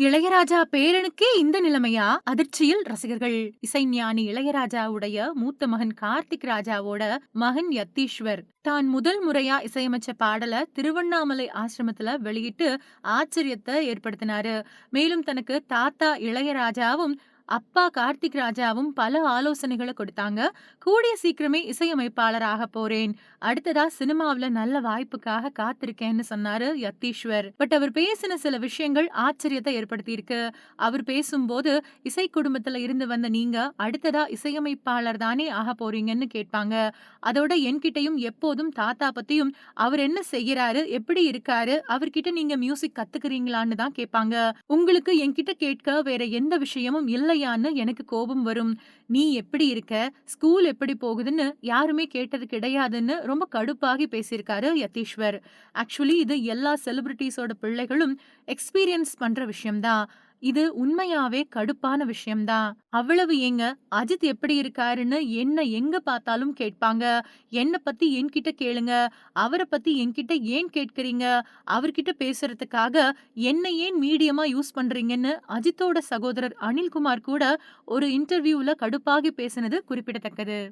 இளையராஜா பேரனுக்கே இந்த நிலைமையா? அதிர்ச்சியில் ரசிகர்கள். இசைஞானி இளையராஜாவுடைய மூத்த மகன் கார்த்திக் ராஜாவோட மகன் யத்தீஸ்வர் தான் முதல் முறையா இசையமைச்ச பாடல திருவண்ணாமலை ஆசிரமத்துல வெளியிட்டு ஆச்சரியத்த ஏற்படுத்தினாரு. மேலும் தனக்கு தாத்தா இளையராஜாவும், அப்பா கார்த்திக் ராஜாவும் பல ஆலோசனைகள கொடுத்தாங்க. கூடிய சீக்கிரமே இசையமைப்பாளர் ஆகப் போறேன். அடுத்ததா சினிமாவுல நல்ல வாய்ப்புக்காக காத்திருக்கேன்னு சொன்னாரு யத்தீஸ்வர். பட் அவர் பேசின சில விஷயங்கள் ஆச்சரியத்தை ஏற்படுத்தியிருக்கு. அவர் பேசும்போது, "இசை குடும்பத்துல இருந்து வந்த நீங்க அடுத்ததா இசையமைப்பாளர் தானே ஆகப் போறீங்கன்னு" கேட்பாங்க. அதோட என்கிட்டயும் எப்போதும் தாத்தா பத்தியும், அவர் என்ன செய்யறாரு? எப்படி இருக்காரு? அவர்கிட்ட நீங்க மியூசிக் கத்துக்கிறீங்களான்னு தான் கேட்பாங்க. உங்களுக்கு என்கிட்ட கேட்க வேற எந்த விஷயமும் இல்லையான்னு எனக்கு கோபம் வரும். நீ எப்படி இருக்க? ஸ்கூல் எப்படி போகுதுன்னு யாருமே கேட்டது கிடையாதுன்னு ரொம்ப கடுப்பாகி பேசியிருக்காரு யதீஸ்வர். ஆக்சுவலி இது எல்லா செலிபிரிட்டீஸோட பிள்ளைகளும் எக்ஸ்பீரியன்ஸ் பண்ற விஷயம் தான். இது உண்மையாவே கடுப்பான விஷயம் தான். அவ்வளவு ஏங்க, அஜித் எப்படி இருக்காருன்னு என்ன எங்க பார்த்தாலும் கேட்பாங்க. என்ன பத்தி என்கிட்ட கேளுங்க. அவர பத்தி என்கிட்ட ஏன் கேட்கிறீங்க? அவர்கிட்ட பேசுறதுக்காக என்ன ஏன் மீடியமா யூஸ் பண்றீங்கன்னு அஜித்தோட சகோதரர் அனில்குமார் கூட ஒரு இன்டர்வியூல கடுப்பாகி பேசினது குறிப்பிடத்தக்கது.